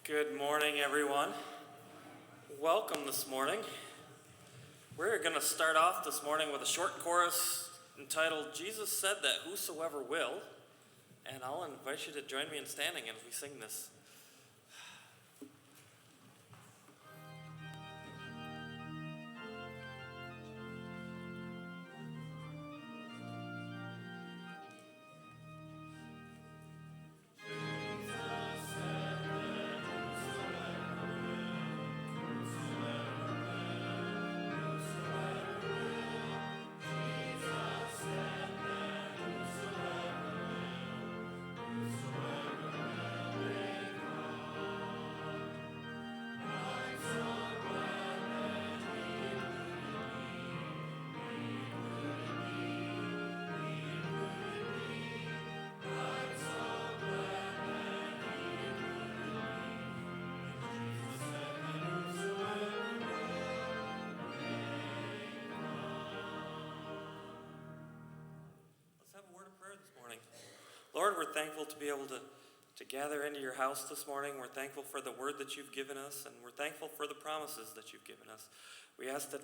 Good morning, everyone. Welcome this morning. We're going to start off this morning with a short chorus entitled, Jesus Said That Whosoever Will, and I'll invite you to join me in standing as we sing this. Lord, we're thankful to be able to gather into your house this morning. We're thankful for the word that you've given us, and we're thankful for the promises that you've given us. We ask that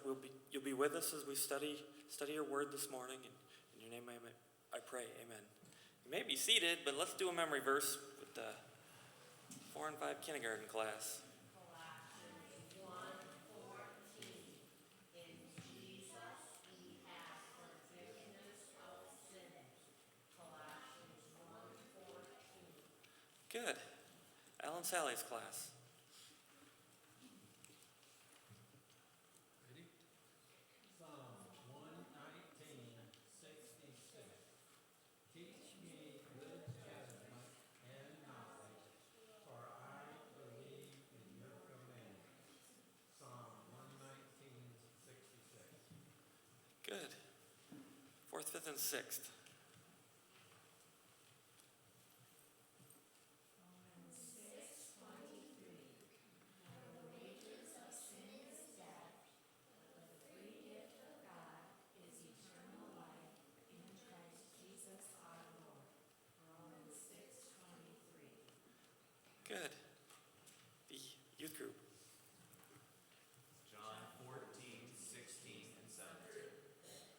you'll be with us as we study your word this morning. And in your name I pray, amen. You may be seated, but let's do a memory verse with the 4 and 5 kindergarten class. Good. Alan Sally's class. Ready? Psalm 119:66. Teach me good judgment and knowledge, for I believe in your commandments. Psalm 119:66. Good. 4th, 5th, and 6th. Good. The youth group. John 14:16 and 17.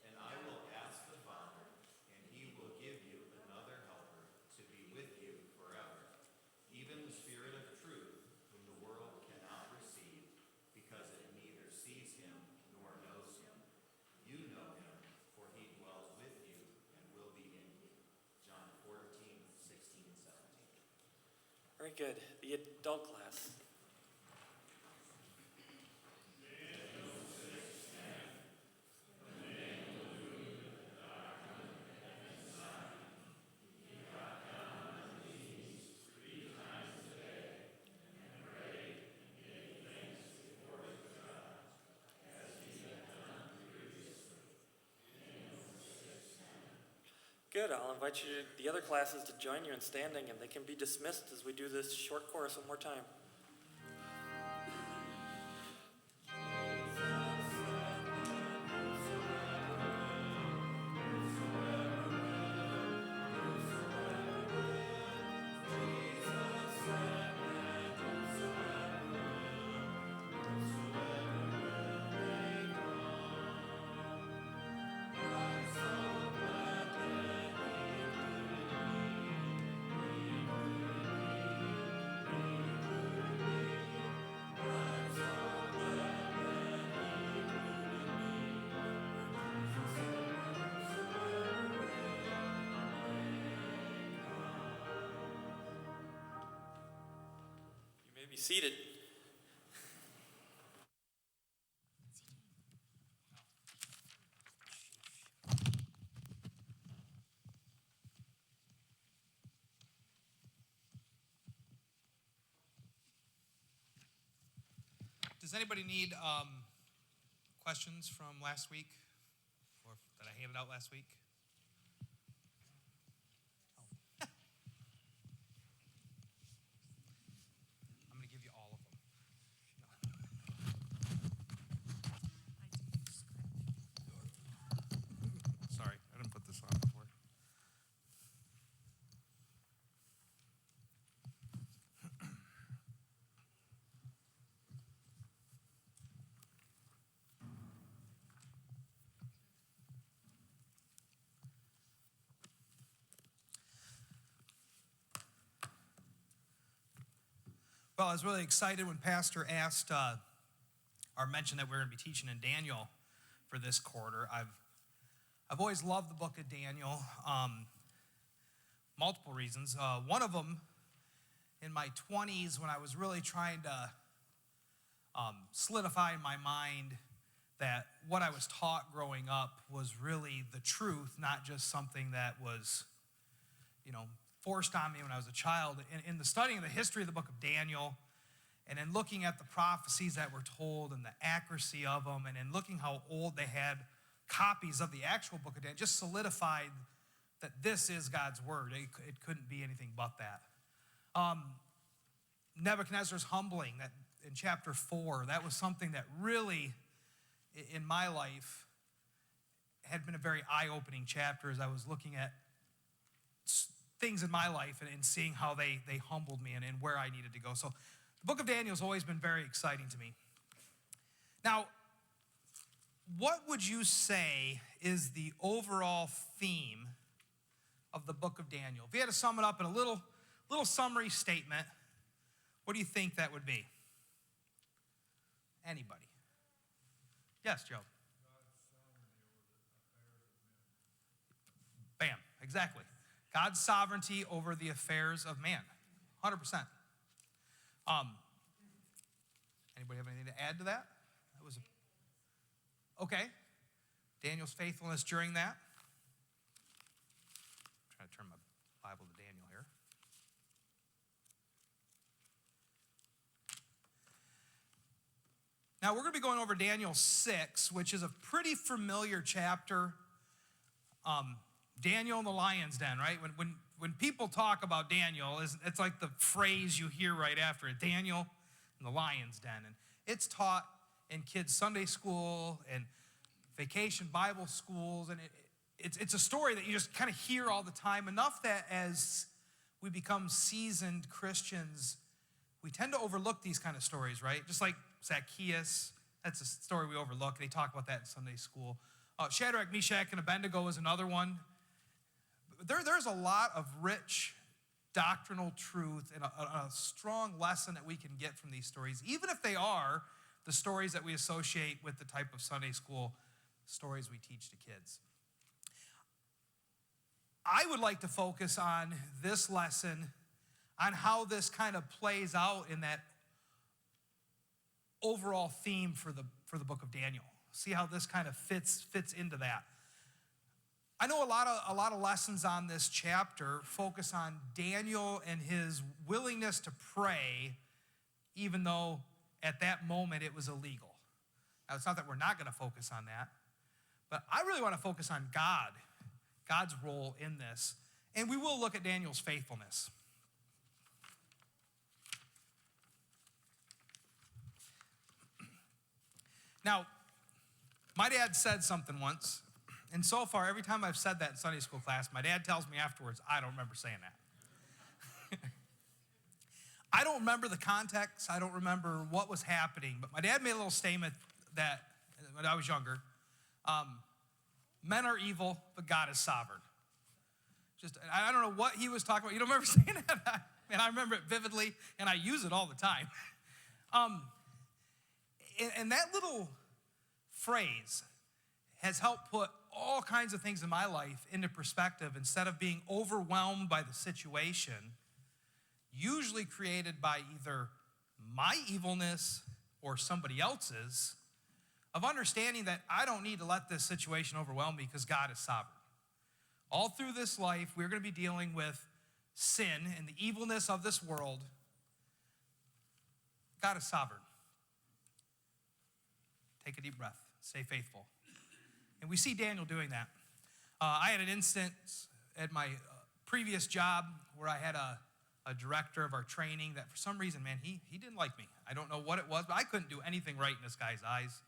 And I will ask the Father, and he will give you another helper to be with you forever, even the Spirit of truth, whom the world cannot receive, because it neither sees him nor knows him. You know him, for he dwells with you and will be in you. John 14:16 and 17. Very good. The adult class. Good. I'll invite the other classes to join you in standing, and they can be dismissed as we do this short chorus one more time. Be seated. Does anybody need questions from last week, or that I handed out last week? Well, I was really excited when Pastor asked or mentioned that we're going to be teaching in Daniel for this quarter. I've always loved the book of Daniel, multiple reasons. One of them, in my 20s, when I was really trying to solidify in my mind that what I was taught growing up was really the truth, not just something that was, forced on me when I was a child. In the studying of the history of the book of Daniel, and in looking at the prophecies that were told and the accuracy of them, and in looking how old they had copies of the actual book of Daniel, just solidified that this is God's word. It couldn't be anything but that. Nebuchadnezzar's humbling, that in chapter 4, that was something that really, in my life, had been a very eye-opening chapter as I was looking at things in my life and seeing how they humbled me and where I needed to go. So the book of Daniel has always been very exciting to me. Now, what would you say is the overall theme of the book of Daniel? If you had to sum it up in a little summary statement, what do you think that would be? Anybody? Yes, Joe. Bam, exactly. God's sovereignty over the affairs of man. 100%. Anybody have anything to add to that? Okay. Daniel's faithfulness during that. I'm trying to turn my Bible to Daniel here. Now, we're going to be going over Daniel 6, which is a pretty familiar chapter. Daniel in the lion's den, right? When people talk about Daniel, it's like the phrase you hear right after it, Daniel in the lion's den. And it's taught in kids' Sunday school and vacation Bible schools. And it's a story that you just kind of hear all the time, enough that as we become seasoned Christians, we tend to overlook these kind of stories, right? Just like Zacchaeus, that's a story we overlook. They talk about that in Sunday school. Shadrach, Meshach, and Abednego is another one. There's a lot of rich doctrinal truth and a strong lesson that we can get from these stories, even if they are the stories that we associate with the type of Sunday school stories we teach to kids. I would like to focus on this lesson, on how this kind of plays out in that overall theme for the book of Daniel. See how this kind of fits into that. I know a lot of lessons on this chapter focus on Daniel and his willingness to pray, even though at that moment it was illegal. Now, it's not that we're not going to focus on that, but I really want to focus on God's role in this, and we will look at Daniel's faithfulness. Now, my dad said something once, and so far, every time I've said that in Sunday school class, my dad tells me afterwards, I don't remember saying that. I don't remember the context. I don't remember what was happening, but my dad made a little statement that, when I was younger, men are evil, but God is sovereign. I don't know what he was talking about. You don't remember saying that? And I remember it vividly, and I use it all the time. And that little phrase has helped put all kinds of things in my life into perspective instead of being overwhelmed by the situation, usually created by either my evilness or somebody else's, of understanding that I don't need to let this situation overwhelm me because God is sovereign. All through this life, we're going to be dealing with sin and the evilness of this world. God is sovereign. Take a deep breath. Stay faithful. And we see Daniel doing that. I had an instance at my previous job where I had a director of our training that for some reason, man, he didn't like me. I don't know what it was, but I couldn't do anything right in this guy's eyes.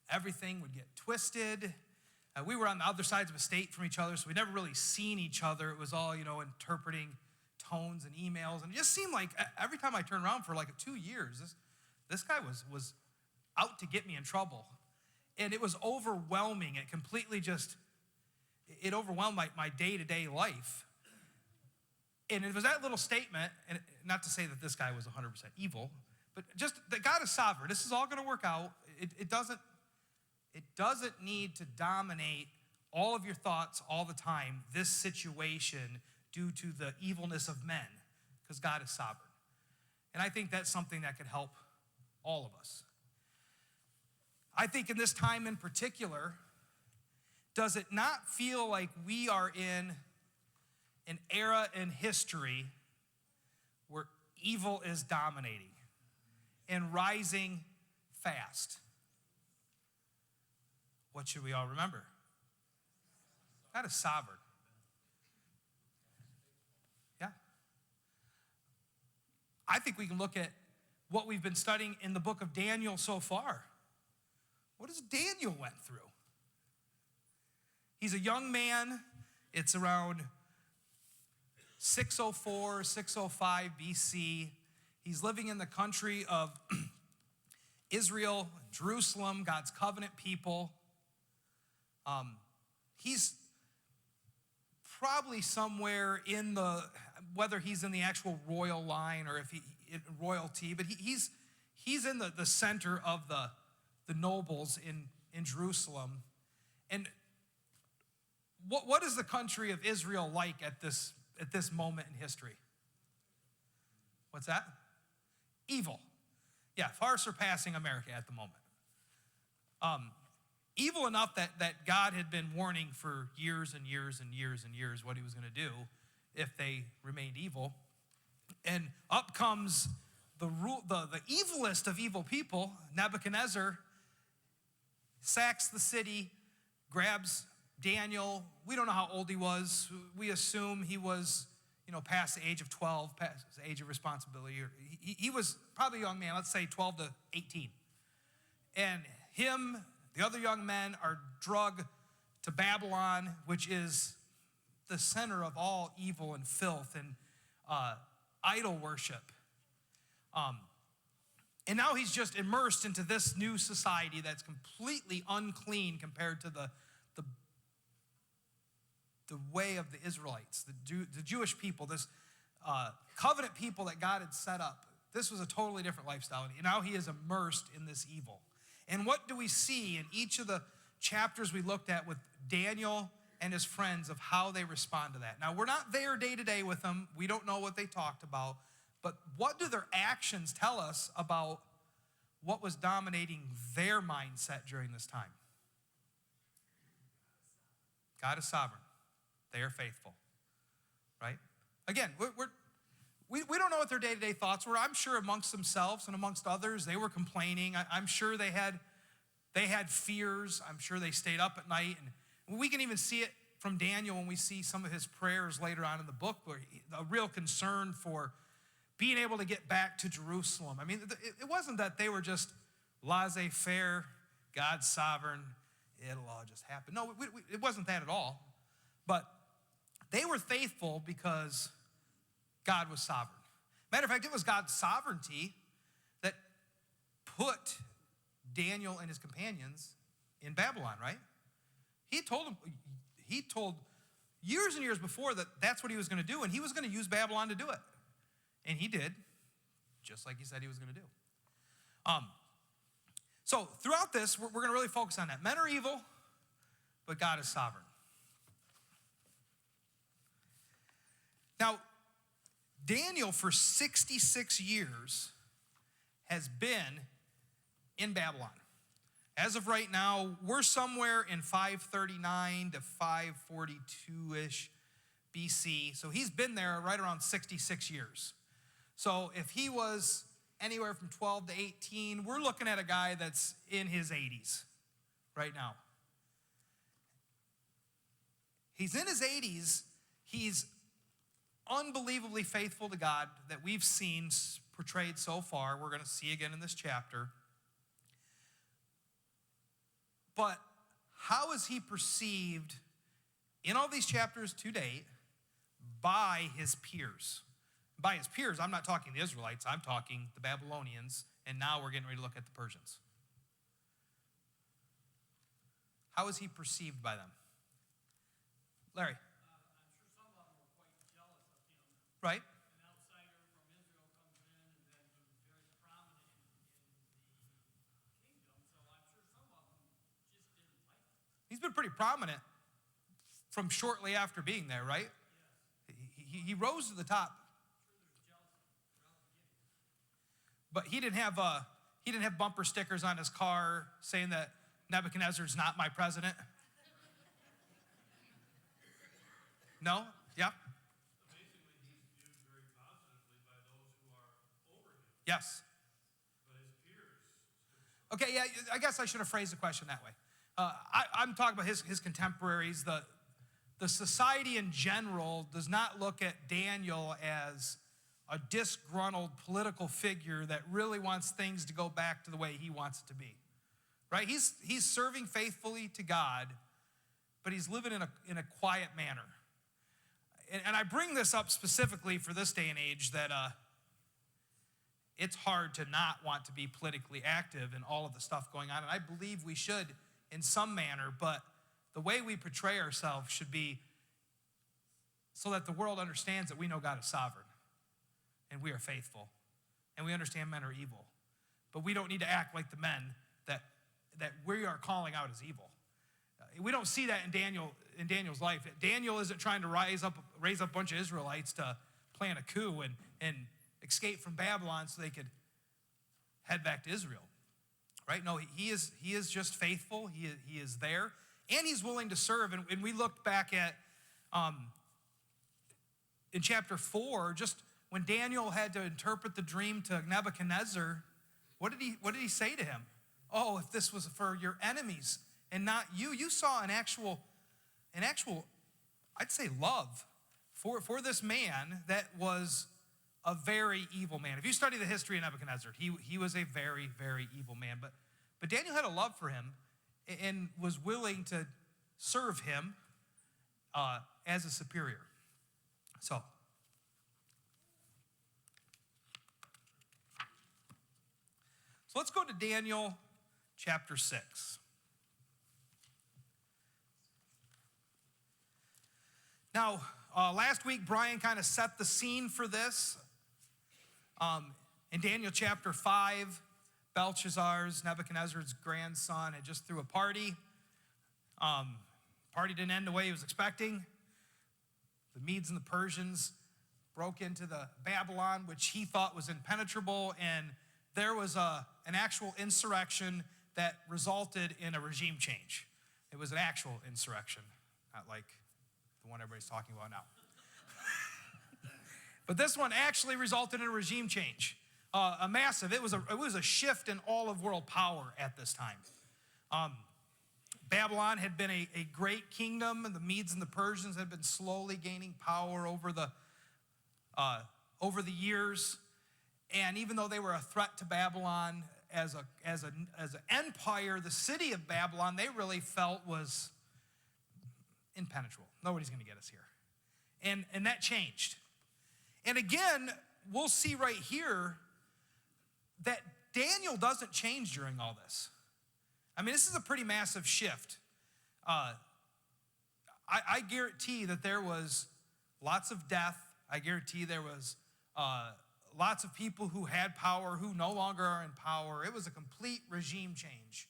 Everything would get twisted. We were on the other sides of a state from each other, so we never really seen each other. It was all, interpreting tones and emails. And it just seemed like every time I turned around for like 2 years, this guy was out to get me in trouble. And it was overwhelming. It completely it overwhelmed my day-to-day life. And it was that little statement, and not to say that this guy was 100% evil, but just that God is sovereign. This is all going to work out. It doesn't need to dominate all of your thoughts all the time, this situation, due to the evilness of men, because God is sovereign. And I think that's something that could help all of us. I think in this time in particular, does it not feel like we are in an era in history where evil is dominating and rising fast? What should we all remember? God is sovereign. Yeah. I think we can look at what we've been studying in the book of Daniel so far. What does Daniel went through? He's a young man. It's around 604, 605 BC. He's living in the country of Israel, Jerusalem, God's covenant people. He's probably somewhere in the, whether he's in the actual royal line or if he in royalty, but he's in the center of the nobles in Jerusalem. And what is the country of Israel like at this moment in history? What's that? Evil. Yeah, far surpassing America at the moment. Evil enough that God had been warning for years and years and years and years what he was going to do if they remained evil. And up comes the evilest of evil people, Nebuchadnezzar, sacks the city, grabs Daniel. We don't know how old he was. We assume he was, past the age of 12, past the age of responsibility. He was probably a young man, let's say 12 to 18. And him, the other young men are drugged to Babylon, which is the center of all evil and filth and idol worship. And now he's just immersed into this new society that's completely unclean compared to the way of the Israelites, the Jewish people, this covenant people that God had set up. This was a totally different lifestyle. And now he is immersed in this evil. And what do we see in each of the chapters we looked at with Daniel and his friends of how they respond to that? Now, we're not there day to day with them. We don't know what they talked about. But what do their actions tell us about what was dominating their mindset during this time? God is sovereign. They are faithful, right? Again, we don't know what their day-to-day thoughts were. I'm sure amongst themselves and amongst others, they were complaining. I'm sure they had fears. I'm sure they stayed up at night. And we can even see it from Daniel when we see some of his prayers later on in the book, where a real concern for being able to get back to Jerusalem. I mean, it wasn't that they were just laissez-faire, God's sovereign, it'll all just happen. No, it wasn't that at all. But they were faithful because God was sovereign. Matter of fact, it was God's sovereignty that put Daniel and his companions in Babylon, right? He told years and years before that that's what he was going to do, and he was going to use Babylon to do it. And he did, just like he said he was going to do. So throughout this, we're going to really focus on that. Men are evil, but God is sovereign. Now, Daniel, for 66 years, has been in Babylon. As of right now, we're somewhere in 539 to 542-ish BC. So he's been there right around 66 years. So if he was anywhere from 12 to 18, we're looking at a guy that's in his 80s right now. He's in his 80s. He's unbelievably faithful to God that we've seen portrayed so far. We're going to see again in this chapter. But how is he perceived in all these chapters to date by his peers? By his peers, I'm not talking the Israelites, I'm talking the Babylonians, and now we're getting ready to look at the Persians. How is he perceived by them? Larry? I'm sure some of them were quite jealous of him Right? an outsider from Israel comes in, and then he's very prominent in the kingdom. So I'm sure some of them just didn't like him. He's been pretty prominent from shortly after being there, right? He rose to the top. But he didn't have bumper stickers on his car saying that Nebuchadnezzar's not my president. No? Yeah? Basically, he's viewed very positively by those who are over him, Yes. but his peers. Okay, yeah, I guess I should have phrased the question that way. I'm talking about his contemporaries. The society in general does not look at Daniel as a disgruntled political figure that really wants things to go back to the way he wants it to be. Right? He's serving faithfully to God, but he's living in a quiet manner. And I bring this up specifically for this day and age that it's hard to not want to be politically active in all of the stuff going on. And I believe we should in some manner, but the way we portray ourselves should be so that the world understands that we know God is sovereign and we are faithful and we understand men are evil. But we don't need to act like the men that we are calling out as evil. We don't see that in Daniel's life. Daniel isn't trying to raise up a bunch of Israelites to plan a coup and escape from Babylon so they could head back to Israel. Right? No, he is just faithful. He is there. And he's willing to serve. And we looked back at in chapter 4, just when Daniel had to interpret the dream to Nebuchadnezzar, what did he say to him? Oh, if this was for your enemies and not you. You saw an actual, I'd say, love for this man that was a very evil man. If you study the history of Nebuchadnezzar, he was a very, very evil man. But Daniel had a love for him and was willing to serve him as a superior. So let's go to Daniel chapter 6. Now, last week, Brian kind of set the scene for this. In Daniel chapter 5, Belshazzar's, Nebuchadnezzar's grandson, had just threw a party. Party didn't end the way he was expecting. The Medes and the Persians broke into the Babylon, which he thought was impenetrable, and there was an actual insurrection that resulted in a regime change. It was an actual insurrection, not like the one everybody's talking about now. But this one actually resulted in a regime change, a massive. It was a shift in all of world power at this time. Babylon had been a great kingdom, and the Medes and the Persians had been slowly gaining power over the years. And even though they were a threat to Babylon as an empire, the city of Babylon, they really felt was impenetrable. Nobody's going to get us here. And that changed. And again, we'll see right here that Daniel doesn't change during all this. I mean, this is a pretty massive shift. I guarantee that there was lots of death. I guarantee there was lots of people who had power who no longer are in power. It was a complete regime change.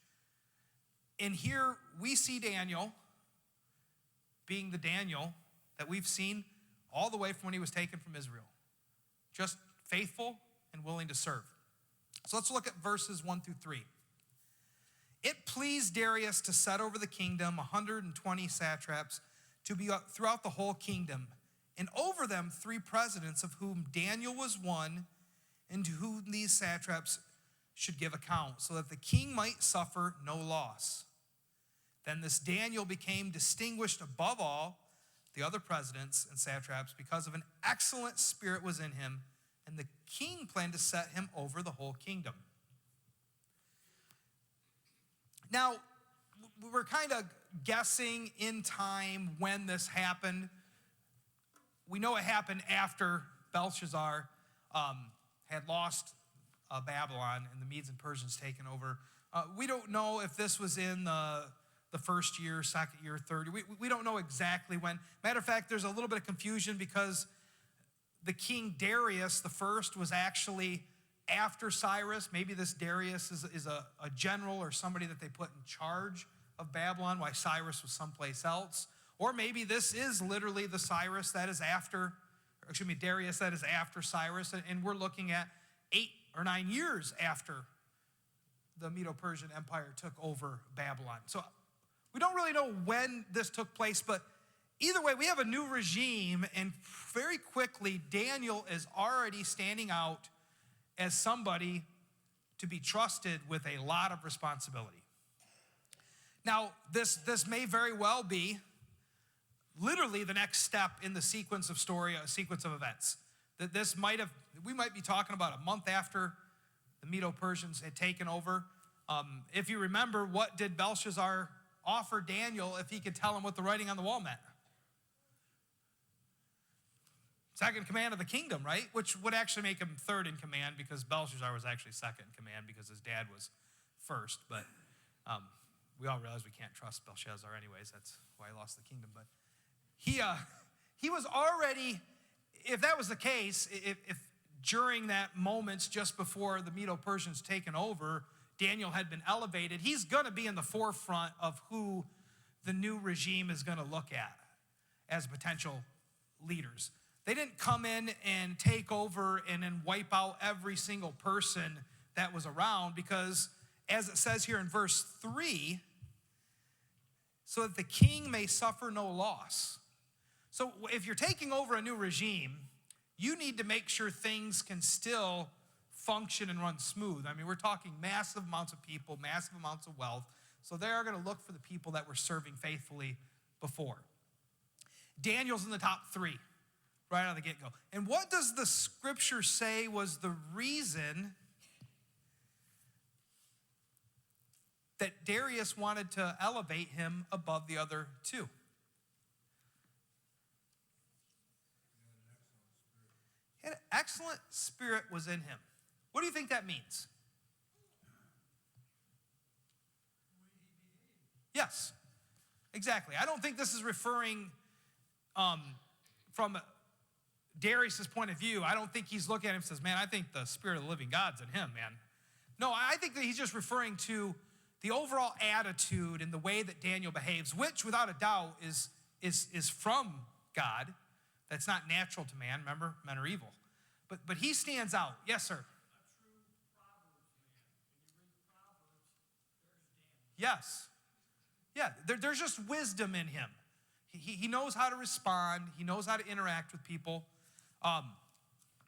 And here we see Daniel being the Daniel that we've seen all the way from when he was taken from Israel. Just faithful and willing to serve. So let's look at verses 1 through 3. It pleased Darius to set over the kingdom 120 satraps to be throughout the whole kingdom, and over them 3 presidents, of whom Daniel was one, and to whom these satraps should give account, so that the king might suffer no loss. Then this Daniel became distinguished above all the other presidents and satraps because of an excellent spirit was in him, and the king planned to set him over the whole kingdom. Now, we're kind of guessing in time when this happened. We know it happened after Belshazzar had lost Babylon and the Medes and Persians taken over. We don't know if this was in the first year, second year, third year. We don't know exactly when. Matter of fact, there's a little bit of confusion because the king Darius the first was actually after Cyrus. Maybe this Darius is a general or somebody that they put in charge of Babylon, while Cyrus was someplace else. Or maybe this is literally the Darius that is after Cyrus, and we're looking at 8 or 9 years after the Medo-Persian Empire took over Babylon. So we don't really know when this took place, but either way, we have a new regime, and very quickly, Daniel is already standing out as somebody to be trusted with a lot of responsibility. Now, this may very well be literally the next step in the sequence of story, a sequence of events. That we might be talking about a month after the Medo-Persians had taken over. If you remember, what did Belshazzar offer Daniel if he could tell him what the writing on the wall meant? Second command of the kingdom, right? Which would actually make him third in command, because Belshazzar was actually second in command because his dad was first. But we all realize we can't trust Belshazzar anyways. That's why he lost the kingdom. But he was already, if that was the case, if during that moments just before the Medo-Persians taken over, Daniel had been elevated, he's going to be in the forefront of who the new regime is going to look at as potential leaders. They didn't come in and take over and then wipe out every single person that was around, because as it says here in verse 3, so that the king may suffer no loss. So if you're taking over a new regime, you need to make sure things can still function and run smooth. I mean, we're talking massive amounts of people, massive amounts of wealth. So they are going to look for the people that were serving faithfully before. Daniel's in the top 3 right out of the get-go. And what does the scripture say was the reason that Darius wanted to elevate him above the other 2? An excellent spirit was in him. What do you think that means? Yes, exactly. I don't think this is referring from Darius' point of view. I don't think he's looking at him and says, man, I think the spirit of the living God's in him, man. No, I think that he's just referring to the overall attitude and the way that Daniel behaves, which without a doubt is from God. That's not natural to man. Remember, men are evil. But he stands out. Yes, sir. Yes. Yeah, there's just wisdom in him. He knows how to respond. He knows how to interact with people.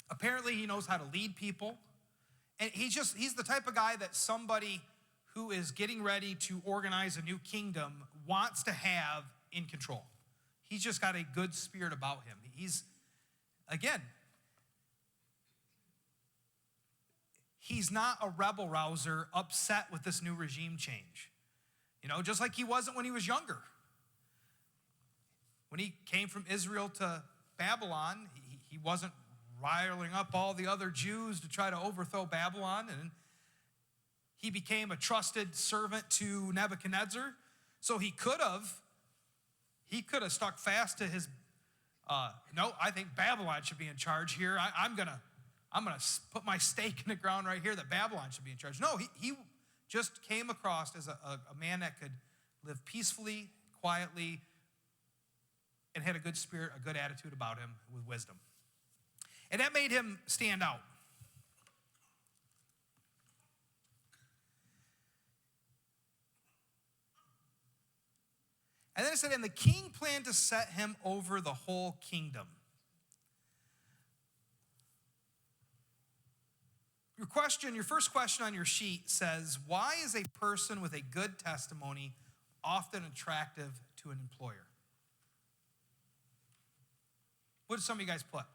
Apparently, he knows how to lead people. And he's the type of guy that somebody who is getting ready to organize a new kingdom wants to have in control. He's just got a good spirit about him. He's not a rebel rouser upset with this new regime change. Just like he wasn't when he was younger. When he came from Israel to Babylon, he wasn't riling up all the other Jews to try to overthrow Babylon. And he became a trusted servant to Nebuchadnezzar. So he could have stuck fast to his, no, I think Babylon should be in charge here. I'm going to put my stake in the ground right here that Babylon should be in charge. No, he just came across as a man that could live peacefully, quietly, and had a good spirit, a good attitude about him with wisdom. And that made him stand out. And then it said, and the king planned to set him over the whole kingdom. Your first question on your sheet says, why is a person with a good testimony often attractive to an employer? What did some of you guys put?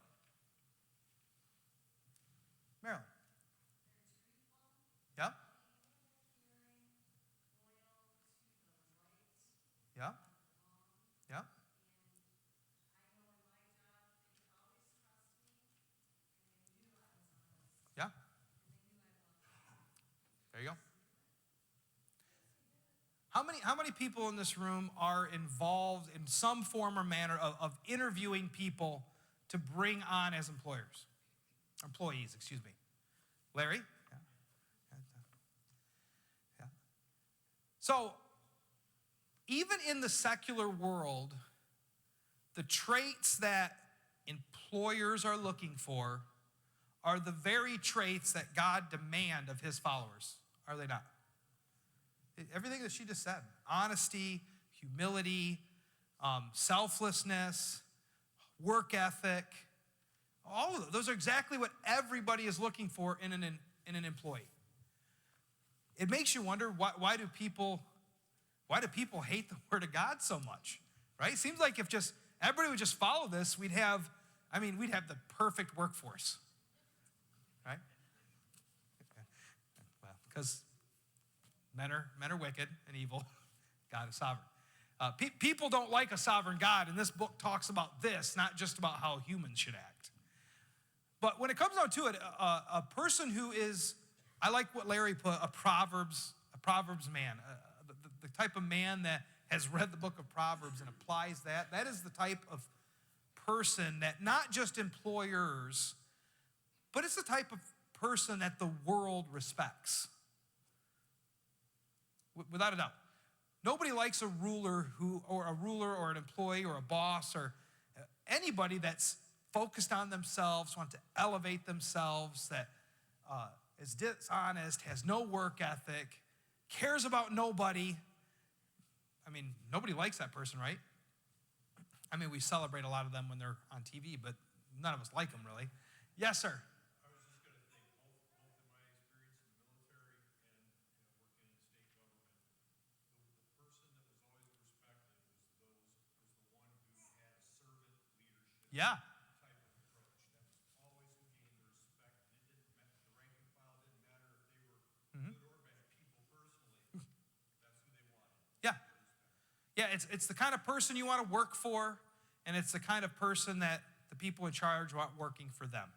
Marilyn. Yeah? Yeah? Yeah? Yeah? There you go. How many people in this room are involved in some form or manner of interviewing people to bring on as employees, excuse me. Larry? Yeah. So, even in the secular world, the traits that employers are looking for are the very traits that God demand of his followers, are they not? Everything that she just said, honesty, humility, selflessness, work ethic, all of those are exactly what everybody is looking for in an employee. It makes you wonder, why do people hate the word of God so much, right? It seems like if just everybody would just follow this, we'd have the perfect workforce, right? Well, because men are wicked and evil. God is sovereign. People don't like a sovereign God, and this book talks about this, not just about how humans should act. But when it comes down to it, a person who is, I like what Larry put, a Proverbs man, the type of man that has read the book of Proverbs and applies that is the type of person that not just employers, but it's the type of person that the world respects. Without a doubt. Nobody likes a ruler or an employee or a boss or anybody that's focused on themselves, want to elevate themselves, that is dishonest, has no work ethic, cares about nobody. I mean, nobody likes that person, right? I mean, we celebrate a lot of them when they're on TV, but none of us like them, really. Yes, sir. I was just going to think, both in my experience in the military and working in state government, the person that was always respected was the one who had a servant leadership Yeah. type of approach. That's always who gained the respect. And it didn't matter, the rank and file didn't matter if they were good or bad people personally. That's who they wanted. Yeah. Yeah, it's the kind of person you want to work for, and it's the kind of person that the people in charge want working for them.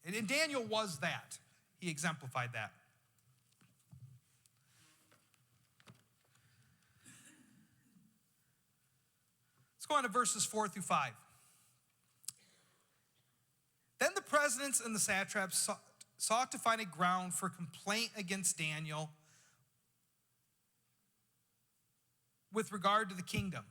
And Daniel was that. He exemplified that. Let's go on to verses 4 through 5. Then the presidents and the satraps sought to find a ground for complaint against Daniel with regard to the kingdom.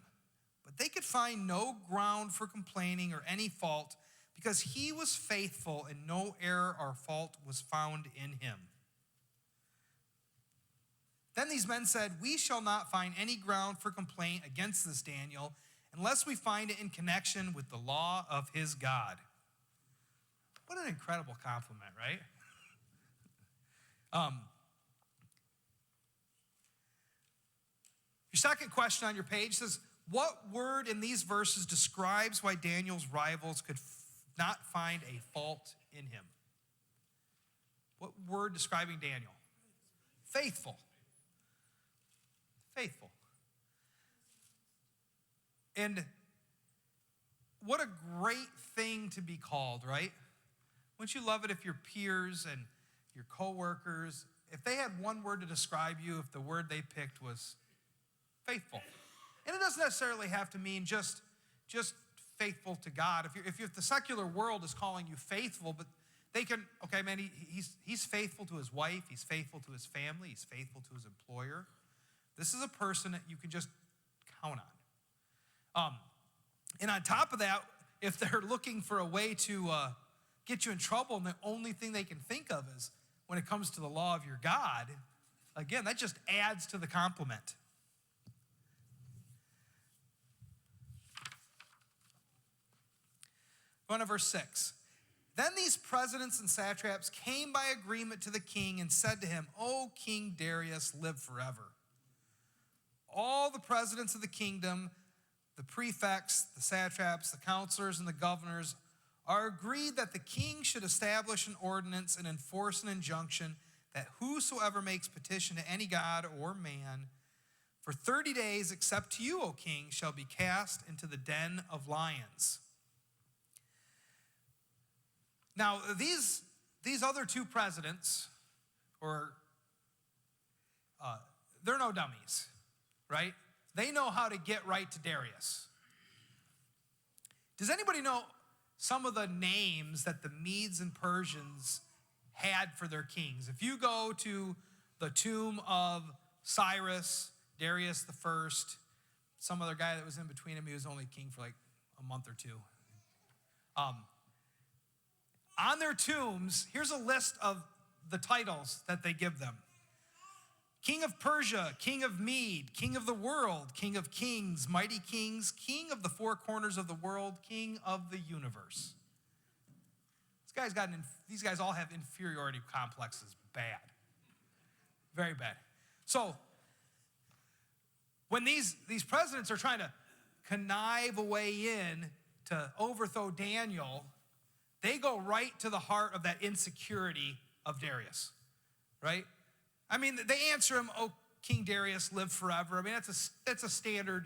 But they could find no ground for complaining or any fault, because he was faithful and no error or fault was found in him. Then these men said, "We shall not find any ground for complaint against this Daniel unless we find it in connection with the law of his God." What an incredible compliment, right? Your second question on your page says, what word in these verses describes why Daniel's rivals could not find a fault in him? What word describing Daniel? Faithful. Faithful. And what a great thing to be called, right? Wouldn't you love it if your peers and your coworkers, if they had one word to describe you, if the word they picked was faithful? And it doesn't necessarily have to mean just faithful to God. If the secular world is calling you faithful, but they can, okay, man, he's faithful to his wife, he's faithful to his family, he's faithful to his employer. This is a person that you can just count on. And on top of that, if they're looking for a way to get you in trouble, and the only thing they can think of is when it comes to the law of your God, again, that just adds to the compliment. Go on to verse 6. Then these presidents and satraps came by agreement to the king and said to him, "O King Darius, live forever." All the presidents of the kingdom, the prefects, the satraps, the counselors, and the governors are agreed that the king should establish an ordinance and enforce an injunction that whosoever makes petition to any god or man for 30 days, except to you, O king, shall be cast into the den of lions. Now, these other two presidents, they're no dummies, right? They know how to get right to Darius. Does anybody know, some of the names that the Medes and Persians had for their kings. If you go to the tomb of Cyrus, Darius the First, some other guy that was in between him, he was only king for like a month or two. On their tombs, here's a list of the titles that they give them. King of Persia, King of Mede, King of the world, King of kings, mighty kings, King of the four corners of the world, King of the universe. These guys all have inferiority complexes, bad. Very bad. So, when these presidents are trying to connive a way in to overthrow Daniel, they go right to the heart of that insecurity of Darius, right? I mean, they answer him, "Oh, King Darius, live forever." I mean, that's a standard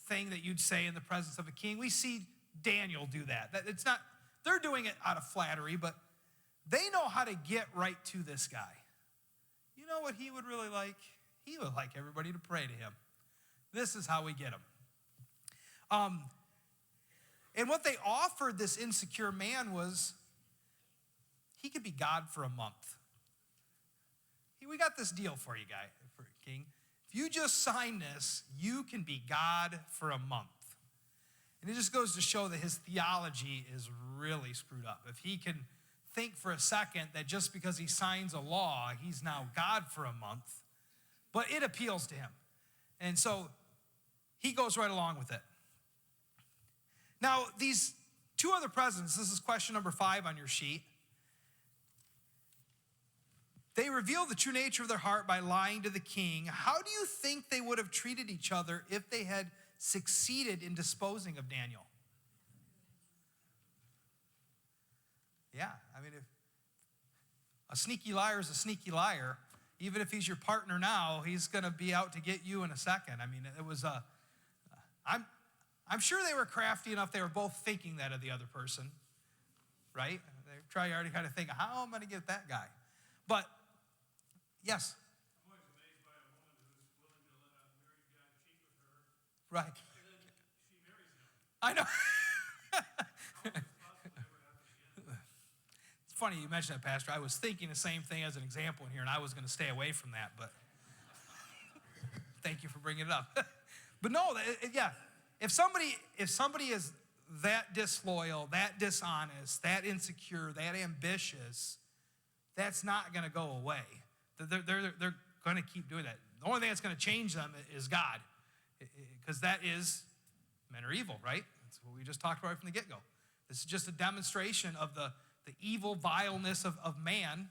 thing that you'd say in the presence of a king. We see Daniel do that. It's not, they're doing it out of flattery, but they know how to get right to this guy. You know what he would really like? He would like everybody to pray to him. This is how we get him. And what they offered this insecure man was he could be God for a month. We got this deal for you, king. If you just sign this, you can be God for a month. And it just goes to show that his theology is really screwed up. If he can think for a second that just because he signs a law, he's now God for a month, but it appeals to him. And so he goes right along with it. Now, these two other presidents, this is question number 5 on your sheet. They reveal the true nature of their heart by lying to the king. How do you think they would have treated each other if they had succeeded in disposing of Daniel? Yeah, I mean, if a sneaky liar is a sneaky liar, even if he's your partner now, he's going to be out to get you in a second. I mean, it was I'm sure they were crafty enough. They were both thinking that of the other person, right? They already kind of think, how am I going to get that guy? But yes. I'm always amazed by a woman who's willing to let a married guy cheat with her. Right. And then she marries him. I know. How is it possible to ever happen again? It's funny you mentioned that, Pastor. I was thinking the same thing as an example in here, and I was going to stay away from that, but thank you for bringing it up. But no, yeah. If somebody is that disloyal, that dishonest, that insecure, that ambitious, that's not going to go away. They're going to keep doing that. The only thing that's going to change them is God, because that is, men are evil, right? That's what we just talked about from the get-go. This is just a demonstration of the evil vileness of man.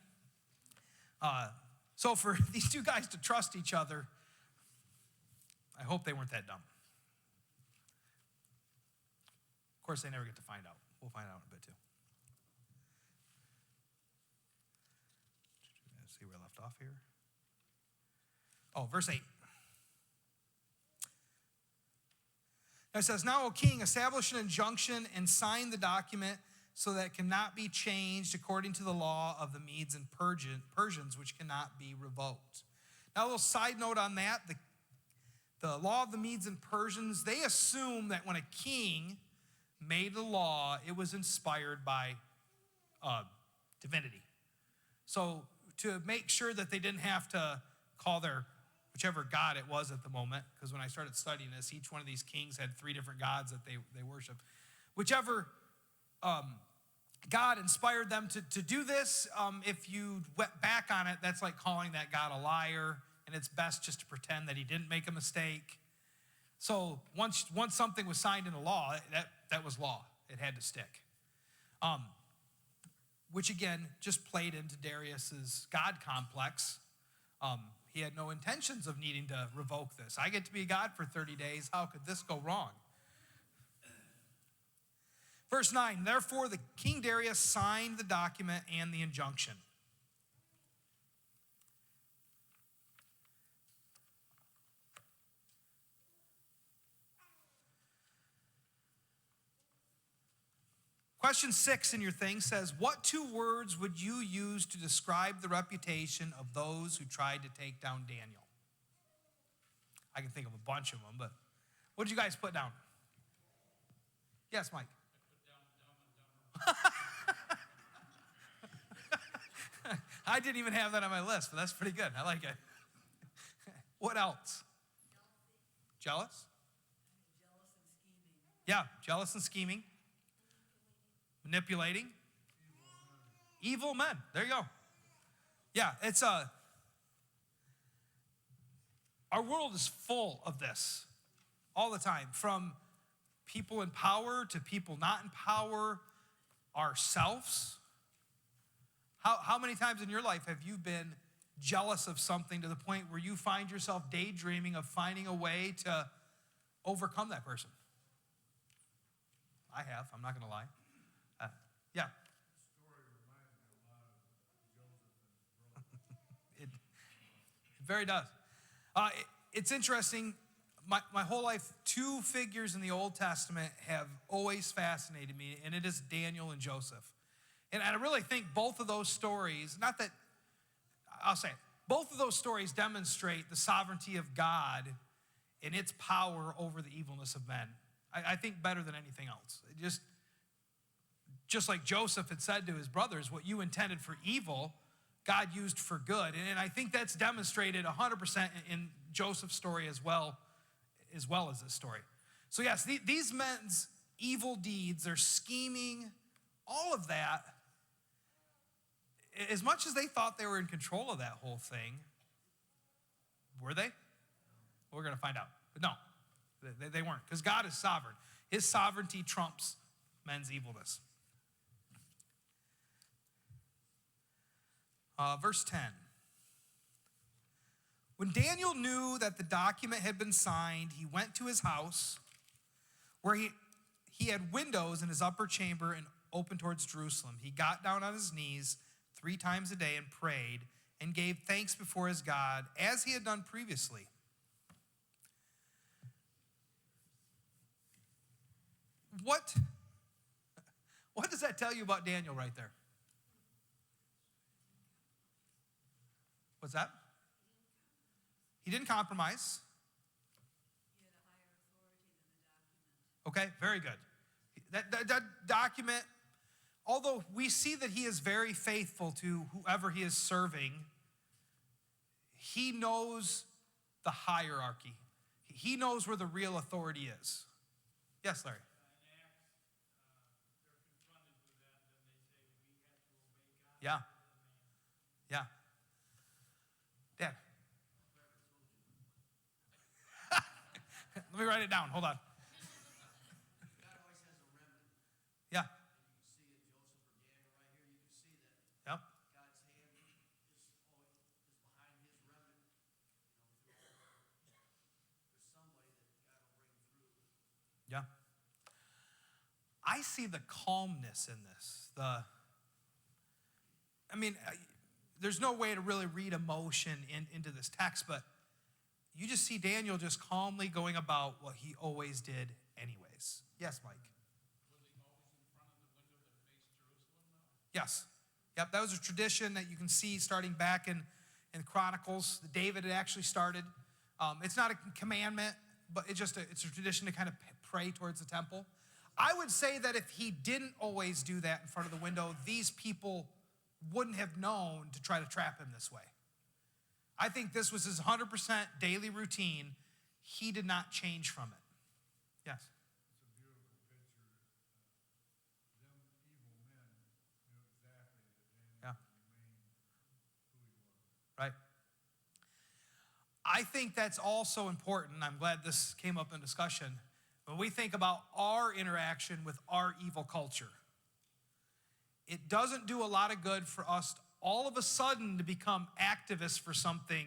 So for these two guys to trust each other, I hope they weren't that dumb. Of course, they never get to find out. We'll find out in a bit too. Let's see where I left off here. Oh, verse 8. Now it says, "Now, O king, establish an injunction and sign the document so that it cannot be changed according to the law of the Medes and Persians, which cannot be revoked." Now, a little side note on that. The law of the Medes and Persians, they assume that when a king made a law, it was inspired by divinity. So to make sure that they didn't have to call their whichever god it was at the moment, because when I started studying this, each one of these kings had 3 different gods that they worship. Whichever God inspired them to do this, if you went back on it, that's like calling that God a liar, and it's best just to pretend that he didn't make a mistake. So once something was signed into law, that was law. It had to stick. Which again, just played into Darius's God complex. He had no intentions of needing to revoke this. I get to be God for 30 days. How could this go wrong? Verse 9, "Therefore the King Darius signed the document and the injunction." Question 6 in your thing says, "What 2 words would you use to describe the reputation of those who tried to take down Daniel?" I can think of a bunch of them, but what did you guys put down? Yes, Mike. I put down dumb and I didn't even have that on my list, but that's pretty good. I like it. What else? Jealous? Yeah, jealous and scheming. Manipulating. Evil men. There you go. Yeah, it's our world is full of this all the time, from people in power to people not in power, ourselves. How many times in your life have you been jealous of something to the point where you find yourself daydreaming of finding a way to overcome that person? I have, I'm not going to lie. Yeah. It very does. It's interesting. My whole life, two figures in the Old Testament have always fascinated me, and it is Daniel and Joseph. And I really think both of those stories, not that, I'll say it, both of those stories demonstrate the sovereignty of God and its power over the evilness of men. I think better than anything else. Just like Joseph had said to his brothers, what you intended for evil, God used for good. And I think that's demonstrated 100% in Joseph's story as well as this story. So yes, these men's evil deeds, their scheming, all of that, as much as they thought they were in control of that whole thing, were they? We're going to find out. But no, they weren't, because God is sovereign. His sovereignty trumps men's evilness. Verse 10. When Daniel knew that the document had been signed, he went to his house, where he had windows in his upper chamber and open towards Jerusalem. He got down on his knees 3 times a day and prayed and gave thanks before his God, as he had done previously. What does that tell you about Daniel right there? What's that? He didn't compromise. He had a higher authority than the document. Okay, very good. That document, although we see that he is very faithful to whoever he is serving, he knows the hierarchy. He knows where the real authority is. Yes, Larry. In Acts, they're confronted with that, and then they say we have to obey God. Yeah. Yeah. Dad. Let me write it down. Hold on. God always has a remnant. Yeah. You can see it, Joseph or Daniel right here. You can see that Yep. God's hand is behind his remnant. There's somebody that God will bring through. Yeah. I see the calmness in this. There's no way to really read emotion into this text, but you just see Daniel just calmly going about what he always did anyways. Yes, Mike? Was he always in front of the window that faced Jerusalem now? Yes. Yep, that was a tradition that you can see starting back in Chronicles. David had actually started. It's not a commandment, but it's a tradition to kind of pray towards the temple. I would say that if he didn't always do that in front of the window, these people wouldn't have known to try to trap him this way. I think this was his 100% daily routine. He did not change from it. Yes? It's a beautiful picture. Them evil men knew exactly that Daniel remained who he was. Right. I think that's also important. I'm glad this came up in discussion. When we think about our interaction with our evil culture, it doesn't do a lot of good for us all of a sudden to become activists for something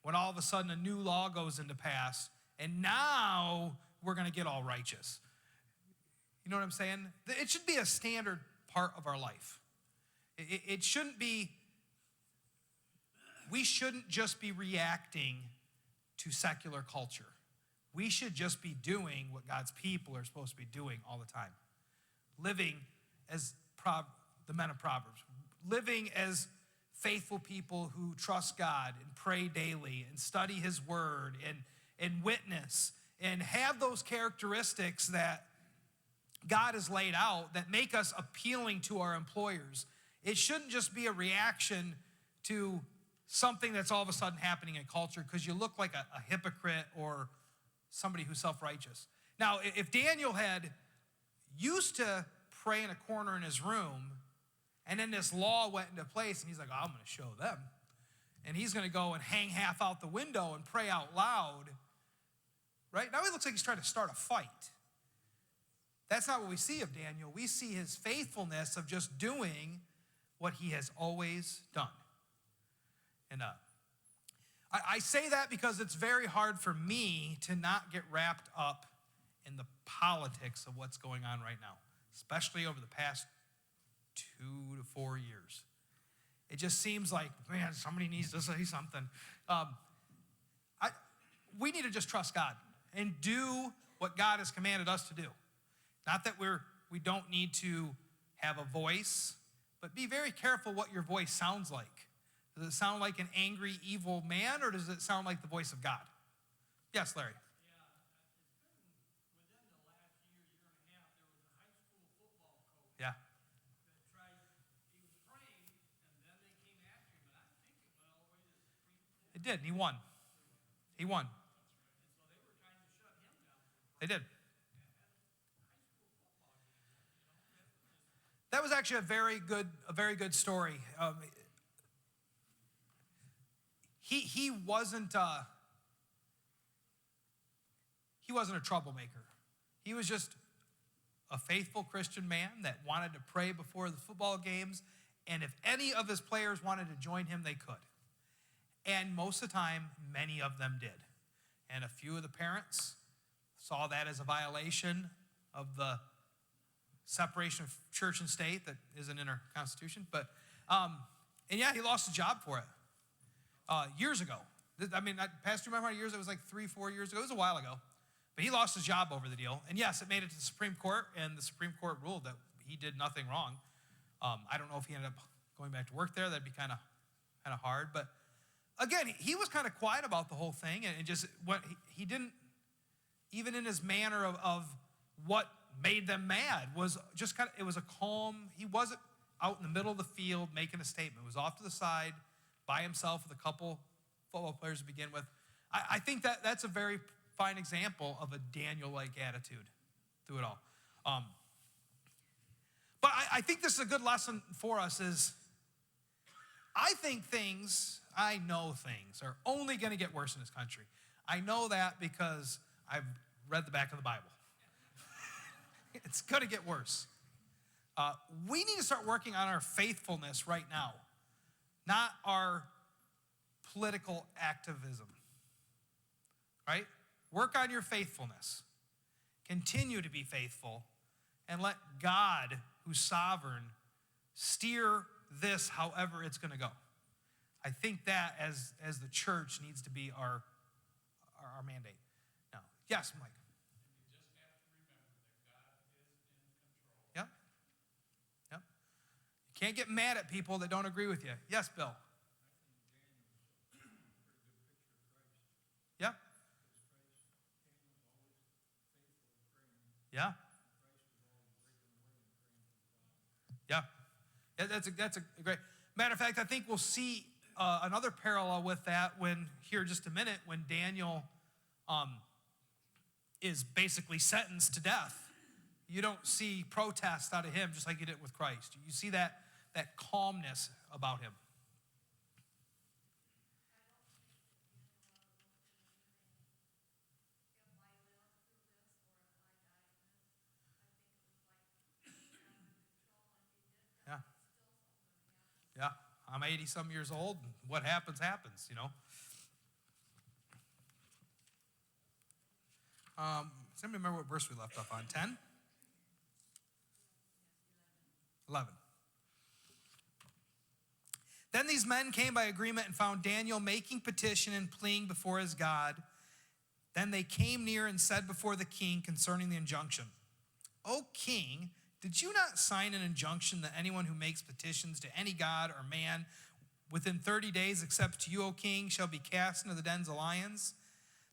when all of a sudden a new law goes into pass and now we're going to get all righteous. You know what I'm saying? It should be a standard part of our life. It shouldn't be, we shouldn't just be reacting to secular culture. We should just be doing what God's people are supposed to be doing all the time. Living as the men of Proverbs. Living as faithful people who trust God and pray daily and study his word and witness and have those characteristics that God has laid out that make us appealing to our employers. It shouldn't just be a reaction to something that's all of a sudden happening in culture because you look like a hypocrite or somebody who's self-righteous. Now, if Daniel had used to pray in a corner in his room, and then this law went into place, and he's like, oh, I'm going to show them. And he's going to go and hang half out the window and pray out loud. Right? Now he looks like he's trying to start a fight. That's not what we see of Daniel. We see his faithfulness of just doing what he has always done. And I say that because it's very hard for me to not get wrapped up in the politics of what's going on right now, especially over the past 2 to 4 years. It just seems like, man, somebody needs to say something. We need to just trust God and do what God has commanded us to do. Not that we don't need to have a voice, but be very careful what your voice sounds like. Does it sound like an angry, evil man, or does it sound like the voice of God? Yes, Larry. Yeah, it's been within the last year and a half, there was a high school football coach Yeah. that tried, he was praying, and then they came after him, and I think it went all the way to the Supreme Court. It did, and he won. He won. And so they were trying to shut him down. They did. High school football game. That was actually a very good story. He wasn't a troublemaker. He was just a faithful Christian man that wanted to pray before the football games, and if any of his players wanted to join him, they could. And most of the time, many of them did. And a few of the parents saw that as a violation of the separation of church and state that isn't in our Constitution. But, and yeah, he lost his job for it years ago. I mean, Pastor, remember how many years? It was like 3-4 years ago. It was a while ago. But he lost his job over the deal. And yes, it made it to the Supreme Court, and the Supreme Court ruled that he did nothing wrong. I don't know if he ended up going back to work there. That'd be kind of hard. But again, he was kind of quiet about the whole thing, and just what he didn't, even in his manner of what made them mad, was just it was a calm. He wasn't out in the middle of the field making a statement. It was off to the side by himself with a couple football players to begin with. I think that's a very fine example of a Daniel-like attitude through it all. But I think this is a good lesson for us is I know things are only going to get worse in this country. I know that because I've read the back of the Bible. It's going to get worse. We need to start working on our faithfulness right now, not our political activism, right? Work on your faithfulness. Continue to be faithful, and let God, who's sovereign, steer this however it's going to go. I think that as the church needs to be our mandate. Now, yes, Mike. You just have to remember that God is in control. Yep. Yep. You can't get mad at people that don't agree with you. Yes, Bill. Yeah. Yeah. Yeah. Yeah, that's a great. Matter of fact, I think we'll see another parallel with that when here in just a minute when Daniel is basically sentenced to death. You don't see protest out of him just like you did with Christ. You see that calmness about him. Yeah. Yeah. I'm 80-some years old, and what happens, happens, you know. Does anybody remember what verse we left off on? 10? 11. Then these men came by agreement and found Daniel making petition and pleading before his God. Then they came near and said before the king concerning the injunction, O king, did you not sign an injunction that anyone who makes petitions to any god or man within 30 days, except to you, O king, shall be cast into the dens of lions?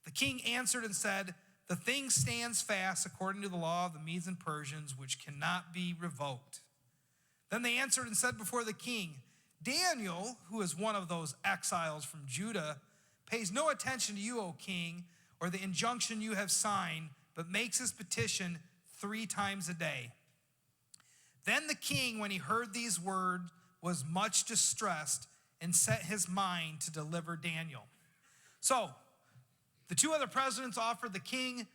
The king answered and said, the thing stands fast according to the law of the Medes and Persians, which cannot be revoked. Then they answered and said before the king, Daniel, who is one of those exiles from Judah, pays no attention to you, O king, or the injunction you have signed, but makes his petition 3 times a day. Then the king, when he heard these words, was much distressed and set his mind to deliver Daniel. So, the 2 other presidents offered the king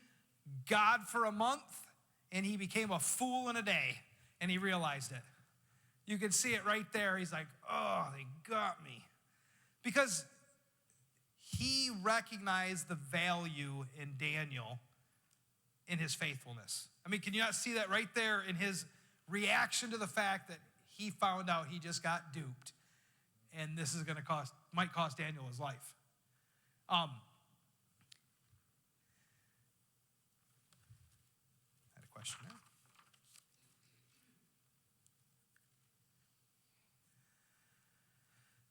God for a month, and he became a fool in a day, and he realized it. You can see it right there. He's like, oh, they got me. Because he recognized the value in Daniel in his faithfulness. I mean, can you not see that right there in his reaction to the fact that he found out he just got duped, and this is going to might cost Daniel his life. I had a question there.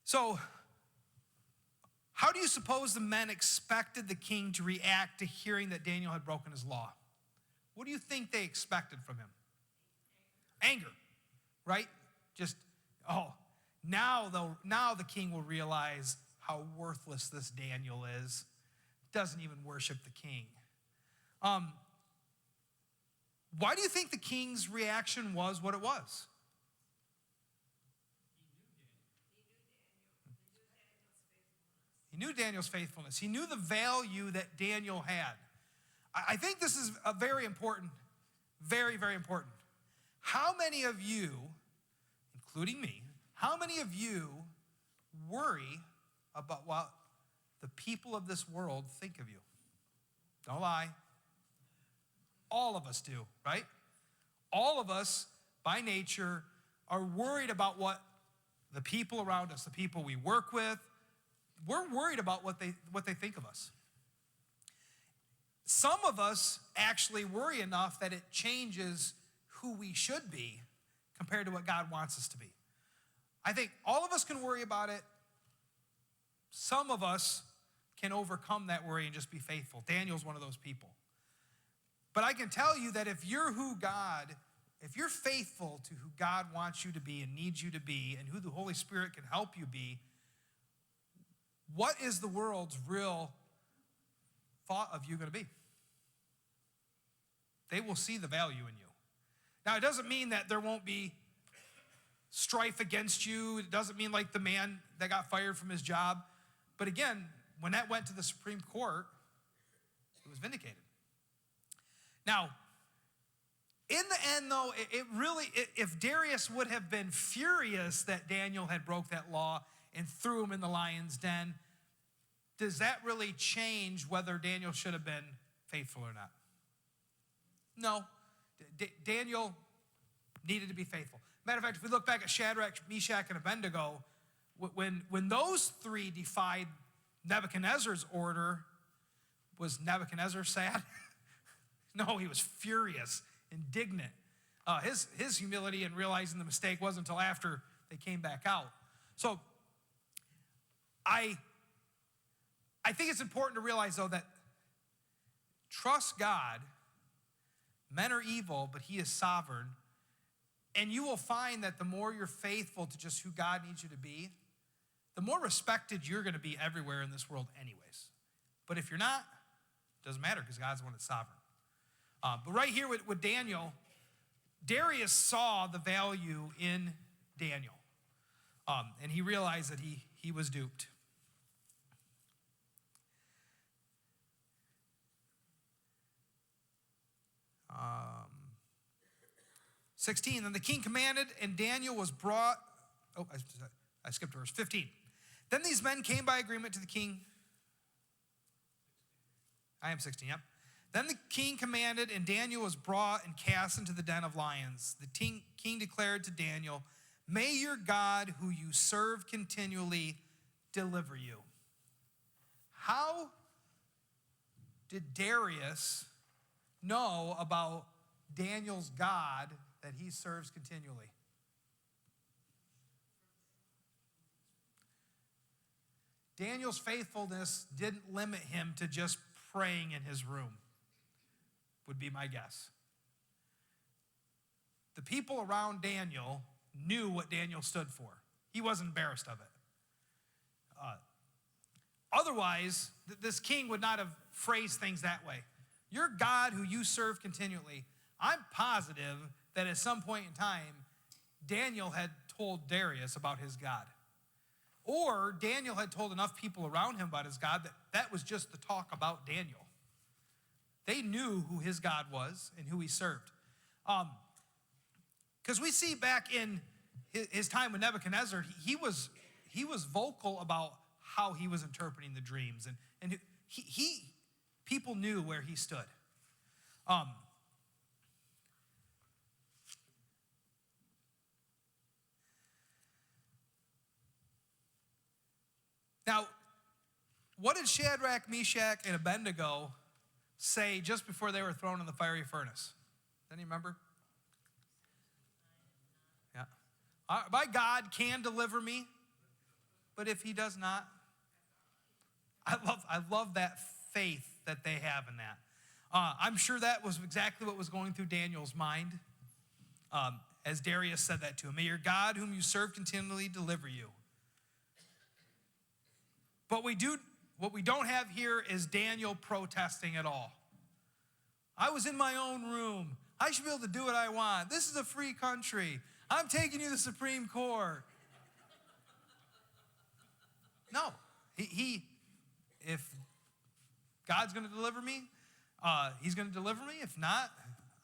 So, how do you suppose the men expected the king to react to hearing that Daniel had broken his law? What do you think they expected from him? Anger, right? Just, now the king will realize how worthless this Daniel is. Doesn't even worship the king. Why do you think the king's reaction was what it was? He knew Daniel's faithfulness. He knew the value that Daniel had. I think this is a very important, very, very important. How many of you, including me, how many of you worry about what the people of this world think of you? Don't lie. All of us do, right? All of us, by nature, are worried about what the people around us, the people we work with, we're worried about what they think of us. Some of us actually worry enough that it changes who we should be compared to what God wants us to be. I think all of us can worry about it. Some of us can overcome that worry and just be faithful. Daniel's one of those people. But I can tell you that if you're faithful to who God wants you to be and needs you to be and who the Holy Spirit can help you be, what is the world's real thought of you going to be? They will see the value in you. Now, it doesn't mean that there won't be strife against you. It doesn't mean like the man that got fired from his job. But again, when that went to the Supreme Court, it was vindicated. Now, in the end, though, if Darius would have been furious that Daniel had broke that law and threw him in the lion's den, does that really change whether Daniel should have been faithful or not? No. Daniel needed to be faithful. Matter of fact, if we look back at Shadrach, Meshach, and Abednego, when those 3 defied Nebuchadnezzar's order, was Nebuchadnezzar sad? No, he was furious, indignant. His humility in realizing the mistake wasn't until after they came back out. So I think it's important to realize, though, that trust God. Men are evil, but he is sovereign. And you will find that the more you're faithful to just who God needs you to be, the more respected you're going to be everywhere in this world anyways. But if you're not, it doesn't matter because God's the one that's sovereign. But right here with Daniel, Darius saw the value in Daniel. And he realized that he was duped. 16, then the king commanded, and Daniel was brought, I skipped verse 15. Then these men came by agreement to the king. I am 16, yep. Then the king commanded, and Daniel was brought and cast into the den of lions. The king declared to Daniel, may your God, who you serve continually, deliver you. How did Darius know about Daniel's God that he serves continually? Daniel's faithfulness didn't limit him to just praying in his room, would be my guess. The people around Daniel knew what Daniel stood for. He wasn't embarrassed of it. Otherwise, this king would not have phrased things that way. Your God who you serve continually, I'm positive that at some point in time, Daniel had told Darius about his God. Or Daniel had told enough people around him about his God that that was just the talk about Daniel. They knew who his God was and who he served. Because we see back in his time with Nebuchadnezzar, he was vocal about how he was interpreting the dreams. And people knew where he stood. Now, what did Shadrach, Meshach, and Abednego say just before they were thrown in the fiery furnace? Does anyone remember? Yeah. My God can deliver me, but if he does not, I love that faith that they have in that. I'm sure that was exactly what was going through Daniel's mind as Darius said that to him. May your God whom you serve continually deliver you. But what we don't have here is Daniel protesting at all. I was in my own room. I should be able to do what I want. This is a free country. I'm taking you to the Supreme Court. No, if God's going to deliver me, he's going to deliver me. If not,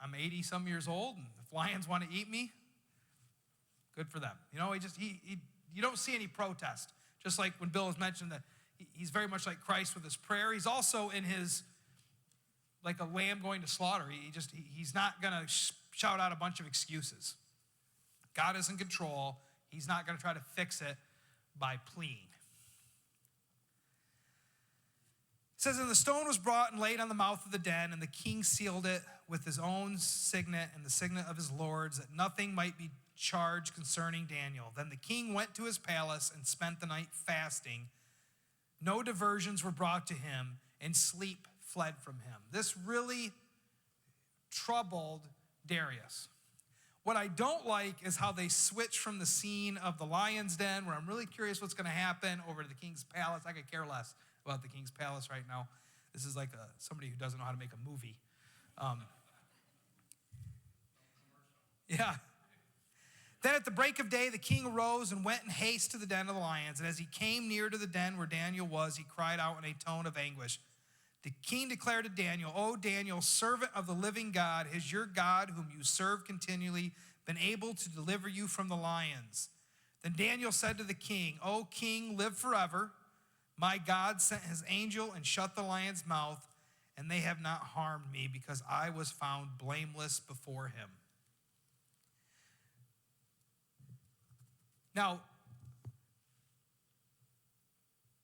I'm 80 some years old, and if lions want to eat me, good for them. You know, you don't see any protest. Just like when Bill has mentioned that he's very much like Christ with his prayer. He's also in his, like a lamb going to slaughter. He's not going to shout out a bunch of excuses. God is in control. He's not going to try to fix it by pleading. It says, and the stone was brought and laid on the mouth of the den, and the king sealed it with his own signet and the signet of his lords, that nothing might be charged concerning Daniel. Then the king went to his palace and spent the night fasting. No diversions were brought to him, and sleep fled from him. This really troubled Darius. What I don't like is how they switch from the scene of the lion's den, where I'm really curious what's going to happen, over to the king's palace. I could care less about the king's palace right now. This is like somebody who doesn't know how to make a movie. Yeah. Then at the break of day, the king arose and went in haste to the den of the lions. And as he came near to the den where Daniel was, he cried out in a tone of anguish. The king declared to Daniel, O Daniel, servant of the living God, has your God, whom you serve continually, been able to deliver you from the lions? Then Daniel said to the king, O king, live forever. My God sent his angel and shut the lion's mouth, and they have not harmed me, because I was found blameless before him. Now,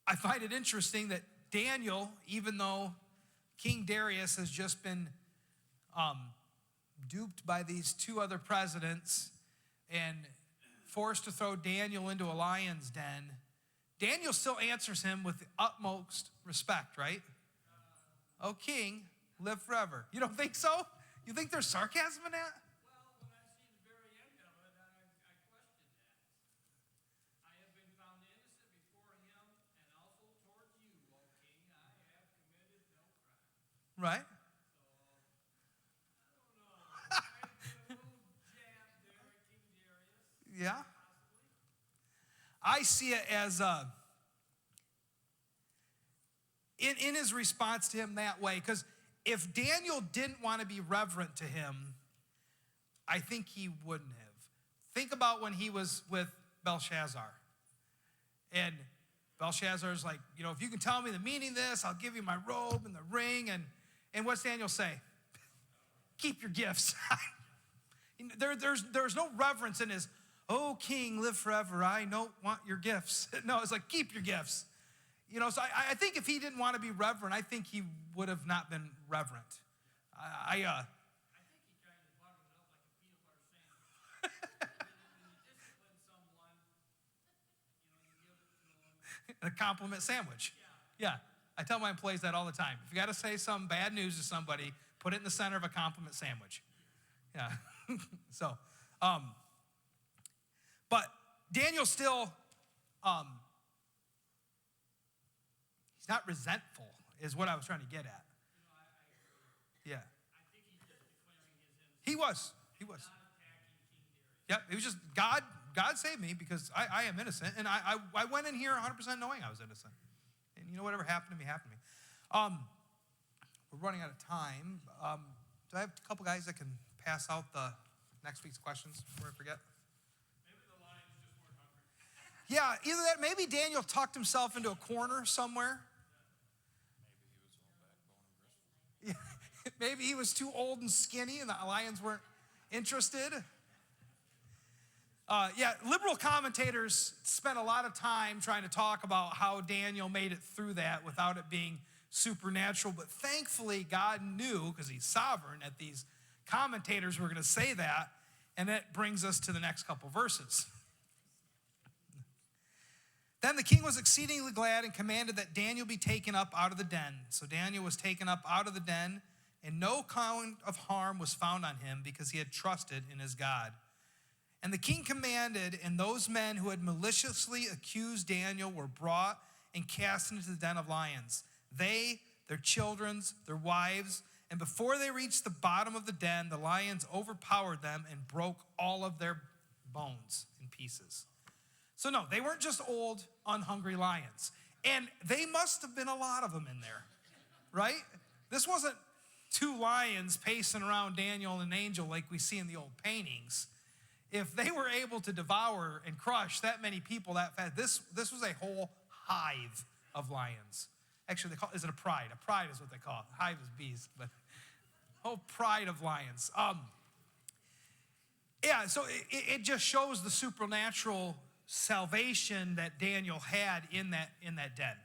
I find it interesting that Daniel, even though King Darius has just been duped by these two other presidents and forced to throw Daniel into a lion's den, Daniel still answers him with the utmost respect, right? Oh, king, live forever. You don't think so? You think there's sarcasm in that? Well, when I see the very end of it, I question that. I have been found innocent before him, and also towards you, O king. I have committed no crime. Right? So, I don't know. I've been a little jab there at King Darius. Yeah. Possibly. I see it as in his response to him that way, because if Daniel didn't want to be reverent to him, I think he wouldn't have. Think about when he was with Belshazzar. And Belshazzar's like, you know, if you can tell me the meaning of this, I'll give you my robe and the ring. And what's Daniel say? Keep your gifts. There's no reverence in his, oh, king, live forever. I don't want your gifts. No, it's like, keep your gifts. You know, so I think if he didn't want to be reverent, I think he would have not been reverent. I think he kind of buttered it up like a peanut butter sandwich. When you discipline someone, you give it to them. A compliment sandwich. Yeah. I tell my employees that all the time. If you got to say some bad news to somebody, put it in the center of a compliment sandwich. Yeah. So, but Daniel still he's not resentful, is what I was trying to get at. Yeah. I think he's just declaring his innocence. He was. Not attacking King Darius. Yep, it was just God saved me because I am innocent. And I went in here 100% knowing I was innocent. And whatever happened to me, happened to me. We're running out of time. Do I have a couple guys that can pass out the next week's questions before I forget? Maybe the lions just weren't hungry. Yeah, either that, maybe Daniel tucked himself into a corner somewhere. Yeah, maybe he was too old and skinny and the lions weren't interested. Liberal commentators spent a lot of time trying to talk about how Daniel made it through that without it being supernatural. But thankfully, God knew, because he's sovereign, that these commentators were going to say that. And that brings us to the next couple verses. Then the king was exceedingly glad and commanded that Daniel be taken up out of the den. So Daniel was taken up out of the den, and no kind of harm was found on him because he had trusted in his God. And the king commanded, and those men who had maliciously accused Daniel were brought and cast into the den of lions. They, their children, their wives, and before they reached the bottom of the den, the lions overpowered them and broke all of their bones in pieces. So no, they weren't just old, unhungry lions. And they must have been a lot of them in there, right? This wasn't two lions pacing around Daniel and an angel like we see in the old paintings. If they were able to devour and crush that many people that fast, this was a whole hive of lions. Actually, is it a pride? A pride is what they call it. Hive is bees, but whole pride of lions. So it just shows the supernatural salvation that Daniel had in that den.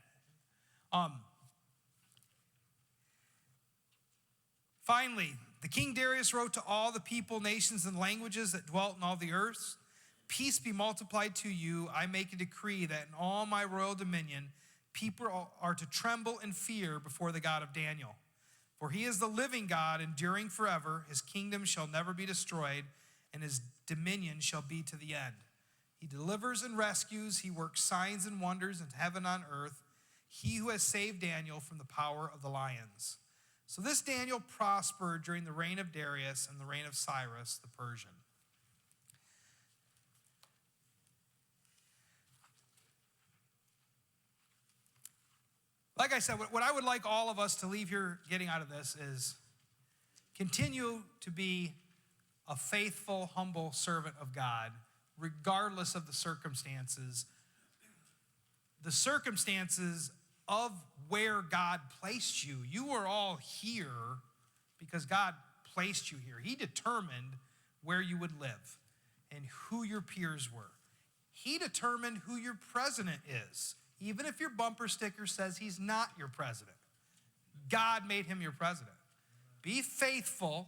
Finally, the king Darius wrote to all the people, nations, and languages that dwelt in all the earth, peace be multiplied to you. I make a decree that in all my royal dominion, people are to tremble and fear before the God of Daniel. For he is the living God, enduring forever. His kingdom shall never be destroyed, and his dominion shall be to the end. He delivers and rescues. He works signs and wonders in heaven and on earth. He who has saved Daniel from the power of the lions. So this Daniel prospered during the reign of Darius and the reign of Cyrus the Persian. Like I said, what I would like all of us to leave here getting out of this is continue to be a faithful, humble servant of God, regardless of the circumstances. The circumstances of where God placed you. You are all here because God placed you here. He determined where you would live and who your peers were. He determined who your president is, even if your bumper sticker says he's not your president. God made him your president. Be faithful.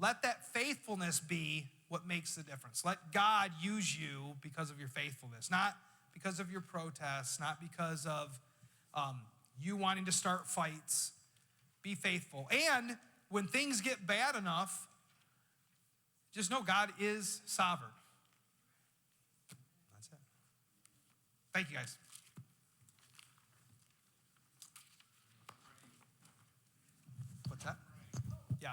Let that faithfulness be what makes the difference. Let God use you because of your faithfulness, not because of your protests, not because of you wanting to start fights. Be faithful. And when things get bad enough, just know God is sovereign. That's it. Thank you, guys. What's that? Yeah.